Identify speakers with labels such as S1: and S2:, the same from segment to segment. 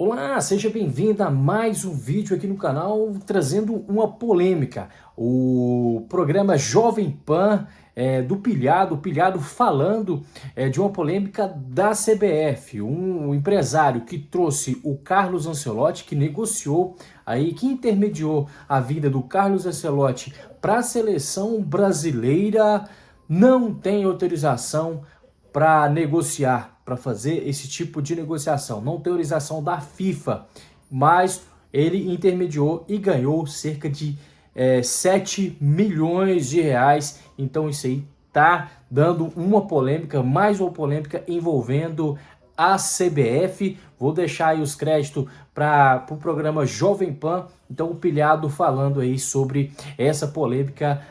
S1: Olá, seja bem-vindo a mais um vídeo aqui no canal, trazendo uma polêmica. O programa Jovem Pan do Pilhado, falando de uma polêmica da CBF. Um empresário que trouxe o Carlos Ancelotti, que negociou aí, que intermediou a vinda do Carlos Ancelotti para a seleção brasileira, não tem autorização para negociar, para fazer esse tipo de negociação. Não tem autorização da FIFA, mas ele intermediou e ganhou cerca de 7 milhões de reais. Então isso aí tá dando uma polêmica, mais uma polêmica envolvendo a CBF. Vou deixar aí os créditos para o programa Jovem Pan. Então o Pilhado falando aí sobre essa polêmica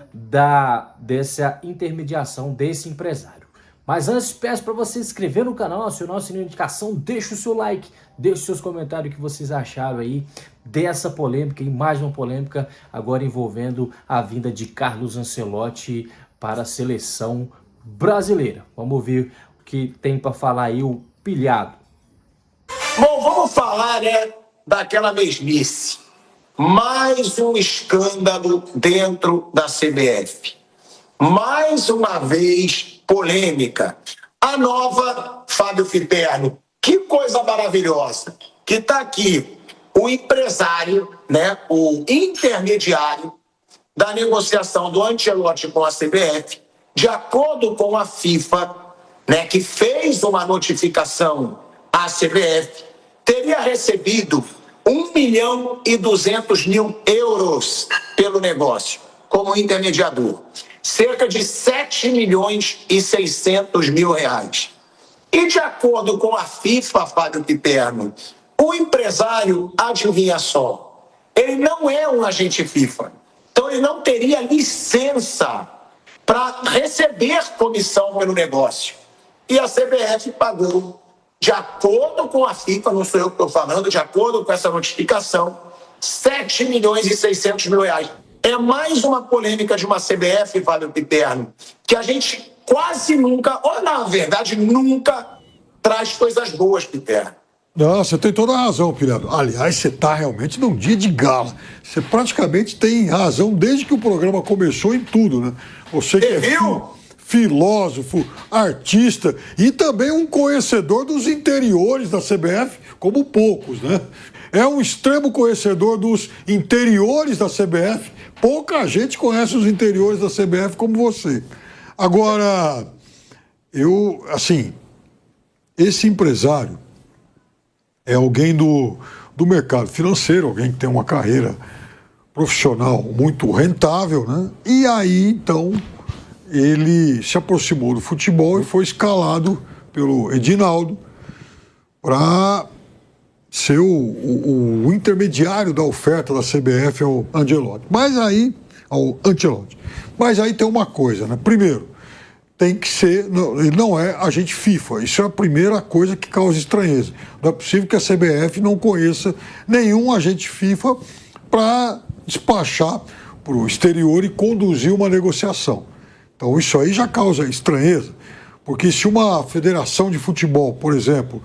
S1: dessa intermediação desse empresário. Mas antes, peço para você se inscrever no canal, acionar o sininho de notificação, deixa o seu like, deixa os seus comentários o que vocês acharam aí dessa polêmica, e mais uma polêmica agora envolvendo a vinda de Carlos Ancelotti para a seleção brasileira. Vamos ouvir o que tem para falar aí o Pilhado.
S2: Bom, vamos falar daquela mesmice. Mais um escândalo dentro da CBF. Mais uma vez, polêmica. A nova Fábio Piperno, que coisa maravilhosa, que está aqui o empresário, o intermediário da negociação do Ancelotti com a CBF, de acordo com a FIFA, que fez uma notificação à CBF, teria recebido 1.200.000 euros pelo negócio, como intermediador. Cerca de 7.600.000 reais. E de acordo com a FIFA, Fábio Piperno, o empresário, adivinha só, ele não é um agente FIFA. Então ele não teria licença para receber comissão pelo negócio. E a CBF pagou, de acordo com a FIFA, não sou eu que estou falando, de acordo com essa notificação, 7.600.000 reais. É mais uma polêmica de uma CBF, Fábio Piperno, que a gente quase nunca, ou na verdade nunca, traz coisas boas, Piperno.
S3: Não, você tem toda a razão, Pilhado. Aliás, você está realmente num dia de gala. Você praticamente tem razão desde que o programa começou em tudo, né? Você que é filósofo, artista e também um conhecedor dos interiores da CBF, como poucos, né? É um extremo conhecedor dos interiores da CBF. Pouca gente conhece os interiores da CBF como você. Agora, esse empresário é alguém do mercado financeiro, alguém que tem uma carreira profissional muito rentável, né? E aí, então, ele se aproximou do futebol e foi escalado pelo Edinaldo para ser o intermediário da oferta da CBF ao Ancelotti. Mas aí tem uma coisa, né? Primeiro, tem que ser, ele não é agente FIFA. Isso é a primeira coisa que causa estranheza. Não é possível que a CBF não conheça nenhum agente FIFA para despachar para o exterior e conduzir uma negociação. Então isso aí já causa estranheza, porque se uma federação de futebol, por exemplo,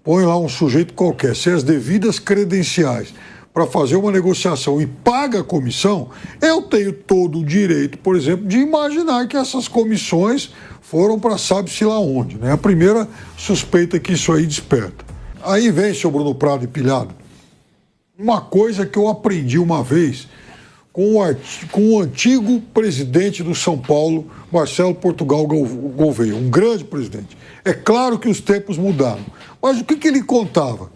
S3: põe lá um sujeito qualquer, sem as devidas credenciais, para fazer uma negociação e paga a comissão, eu tenho todo o direito, por exemplo, de imaginar que essas comissões foram para sabe-se lá onde, né? A primeira suspeita que isso aí desperta. Aí vem, seu Bruno Prado e Pilhado, uma coisa que eu aprendi uma vez com o antigo presidente do São Paulo, Marcelo Portugal Gouveia, um grande presidente. É claro que os tempos mudaram, mas o que ele contava?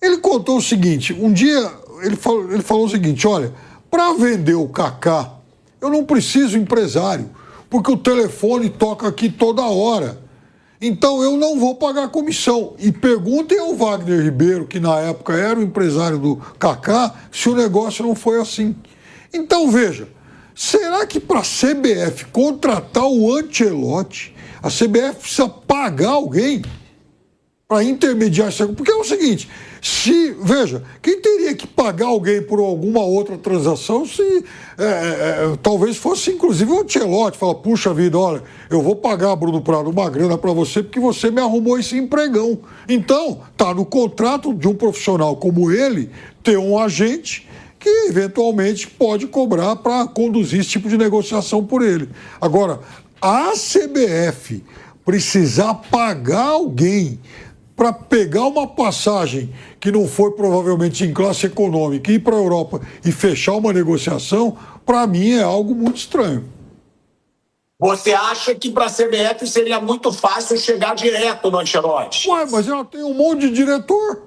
S3: Ele contou o seguinte, um dia ele falou o seguinte, olha, para vender o Kaká, eu não preciso empresário, porque o telefone toca aqui toda hora, então eu não vou pagar comissão. E perguntem ao Wagner Ribeiro, que na época era o empresário do Kaká, se o negócio não foi assim. Então veja, será que para a CBF contratar o Ancelotti, a CBF precisa pagar alguém para intermediar isso. Porque é o seguinte, veja, quem teria que pagar alguém por alguma outra transação se talvez fosse inclusive o Ancelotti, fala, puxa vida, olha, eu vou pagar, Bruno Prado, uma grana para você porque você me arrumou esse empregão. Então, tá no contrato de um profissional como ele ter um agente que eventualmente pode cobrar para conduzir esse tipo de negociação por ele. Agora, a CBF precisar pagar alguém para pegar uma passagem que não foi provavelmente em classe econômica, ir para a Europa e fechar uma negociação, para mim é algo muito estranho.
S2: Você acha que para a CBF seria muito fácil chegar direto no Ancelotti?
S3: Ué, mas ela tem um monte de diretor.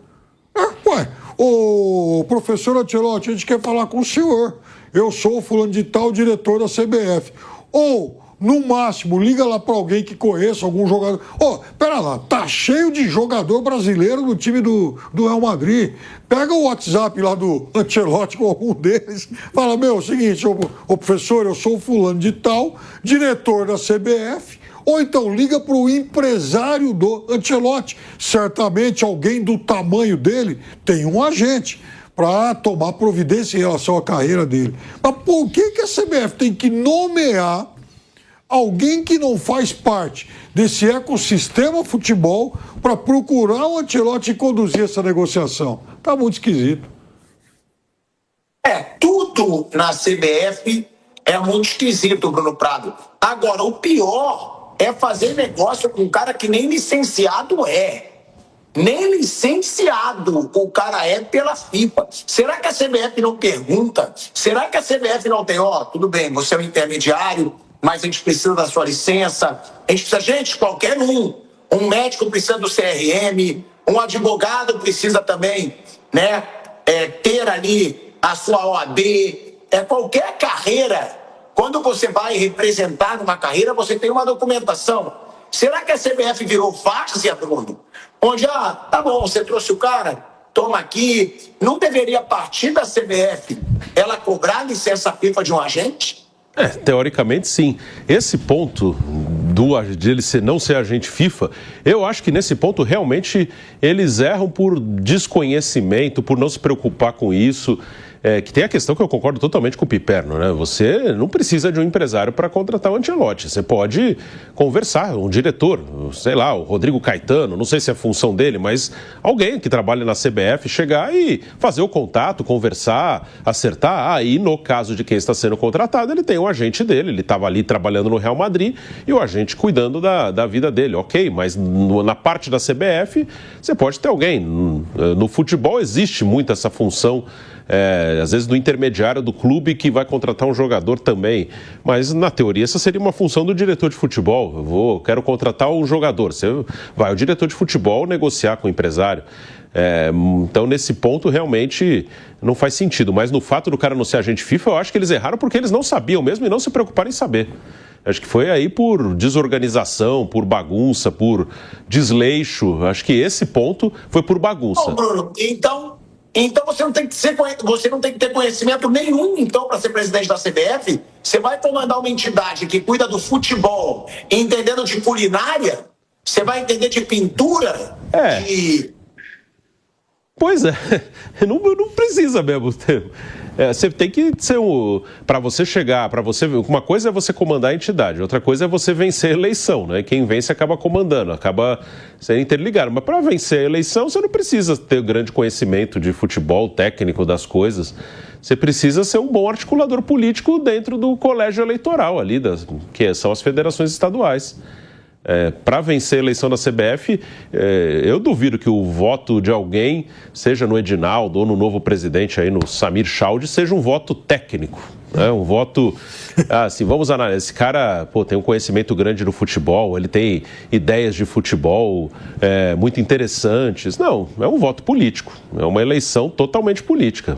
S3: Ô professor Ancelotti, a gente quer falar com o senhor. Eu sou o fulano de tal, diretor da CBF. Ou, no máximo, liga lá para alguém que conheça algum jogador. Pera lá, tá cheio de jogador brasileiro no time do Real Madrid. Pega o WhatsApp lá do Ancelotti com algum deles. Fala, é o seguinte, ô professor, eu sou o fulano de tal, diretor da CBF. Ou então liga para o empresário do Ancelotti. Certamente alguém do tamanho dele tem um agente para tomar providência em relação à carreira dele. Mas por que a CBF tem que nomear alguém que não faz parte desse ecossistema futebol para procurar o Ancelotti e conduzir essa negociação? Tá muito esquisito.
S2: Tudo na CBF é muito esquisito, Bruno Prado. Agora, o pior é fazer negócio com um cara que nem licenciado é. Nem licenciado o cara é pela FIFA. Será que a CBF não pergunta? Será que a CBF não tem, tudo bem, você é um intermediário, mas a gente precisa da sua licença. A gente precisa, qualquer um. Um médico precisa do CRM, um advogado precisa também, né, ter ali a sua OAB. Qualquer carreira, quando você vai representar numa carreira, você tem uma documentação. Será que a CBF virou várzea, Bruno? Onde, tá bom, você trouxe o cara, toma aqui. Não deveria partir da CBF ela cobrar a licença FIFA de um agente?
S4: Teoricamente, sim. Esse ponto de ele não ser agente FIFA, eu acho que nesse ponto realmente eles erram por desconhecimento, por não se preocupar com isso. Que tem a questão que eu concordo totalmente com o Piperno, né? Você não precisa de um empresário para contratar o Ancelotti. Você pode conversar, um diretor, sei lá, o Rodrigo Caetano, não sei se é a função dele, mas alguém que trabalha na CBF chegar e fazer o contato, conversar, acertar. E no caso de quem está sendo contratado, ele tem um agente dele, ele estava ali trabalhando no Real Madrid e o agente cuidando da vida dele, ok, mas na parte da CBF você pode ter alguém. No futebol existe muito essa função, às vezes do intermediário do clube que vai contratar um jogador também, mas na teoria essa seria uma função do diretor de futebol. Quero contratar um jogador, o diretor de futebol negociar com o empresário. Então nesse ponto realmente não faz sentido, mas no fato do cara não ser agente FIFA, eu acho que eles erraram porque eles não sabiam mesmo e não se preocuparam em saber. Acho que foi aí por desorganização, por bagunça, por desleixo. Acho que esse ponto foi por bagunça.
S2: Bruno, então você não tem que ter conhecimento nenhum, então, para ser presidente da CBF. Você vai comandar uma entidade que cuida do futebol, entendendo de culinária, você vai entender de pintura,
S4: Pois é, não precisa mesmo ter. Você tem que ser para você chegar, uma coisa é você comandar a entidade, outra coisa é você vencer a eleição, né? Quem vence acaba comandando, acaba sendo interligado. Mas para vencer a eleição, você não precisa ter grande conhecimento de futebol, técnico das coisas. Você precisa ser um bom articulador político dentro do colégio eleitoral ali, que são as federações estaduais. Para vencer a eleição da CBF, eu duvido que o voto de alguém, seja no Edinaldo ou no novo presidente aí, no Samir Chaude, seja um voto técnico, né? Um voto, assim, vamos analisar, esse cara tem um conhecimento grande do futebol, ele tem ideias de futebol muito interessantes. Não, é um voto político, é uma eleição totalmente política.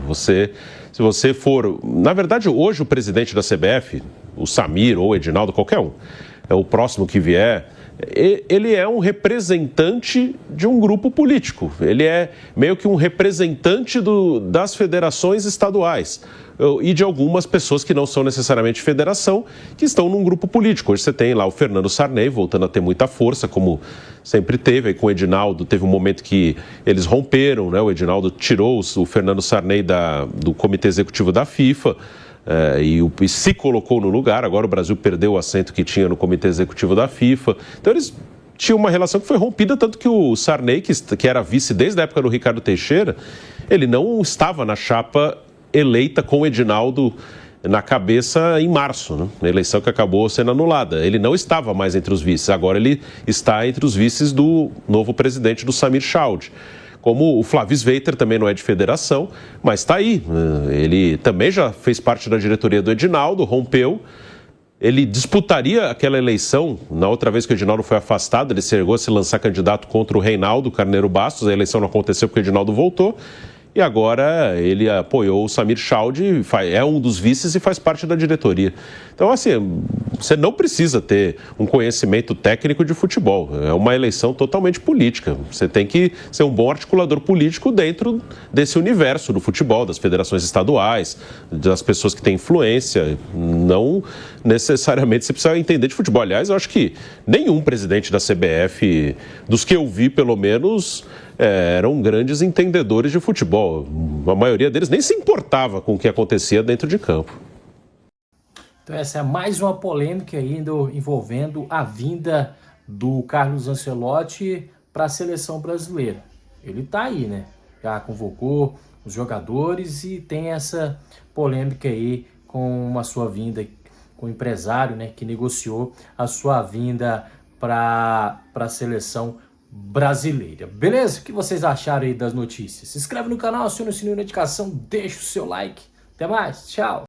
S4: Se você for... Na verdade, hoje o presidente da CBF, o Samir ou o Edinaldo, qualquer um, o próximo que vier, ele é um representante de um grupo político. Ele é meio que um representante das federações estaduais e de algumas pessoas que não são necessariamente federação, que estão num grupo político. Hoje você tem lá o Fernando Sarney voltando a ter muita força, como sempre teve. Aí com o Edinaldo teve um momento que eles romperam, né? O Edinaldo tirou o Fernando Sarney do Comitê Executivo da FIFA. E se colocou no lugar. Agora o Brasil perdeu o assento que tinha no Comitê Executivo da FIFA. Então eles tinham uma relação que foi rompida, tanto que o Sarney, que era vice desde a época do Ricardo Teixeira, ele não estava na chapa eleita com o Edinaldo na cabeça em março, né? Na eleição que acabou sendo anulada. Ele não estava mais entre os vices, agora ele está entre os vices do novo presidente, do Samir Chowdhury. Como o Flávio Sveiter também não é de federação, mas está aí. Ele também já fez parte da diretoria do Edinaldo, rompeu. Ele disputaria aquela eleição, na outra vez que o Edinaldo foi afastado, ele chegou a se lançar candidato contra o Reinaldo Carneiro Bastos, a eleição não aconteceu porque o Edinaldo voltou. E agora ele apoiou o Samir Chowdhury, é um dos vices e faz parte da diretoria. Então, assim, você não precisa ter um conhecimento técnico de futebol. É uma eleição totalmente política. Você tem que ser um bom articulador político dentro desse universo do futebol, das federações estaduais, das pessoas que têm influência. Não necessariamente você precisa entender de futebol. Aliás, eu acho que nenhum presidente da CBF, dos que eu vi pelo menos, eram grandes entendedores de futebol. A maioria deles nem se importava com o que acontecia dentro de campo.
S1: Então essa é mais uma polêmica ainda envolvendo a vinda do Carlos Ancelotti para a seleção brasileira. Ele está aí, né? Já convocou os jogadores e tem essa polêmica aí com a sua vinda, com o empresário, né, que negociou a sua vinda para a seleção brasileira. Beleza? O que vocês acharam aí das notícias? Se inscreve no canal, aciona o sininho de notificação, deixa o seu like. Até mais, tchau!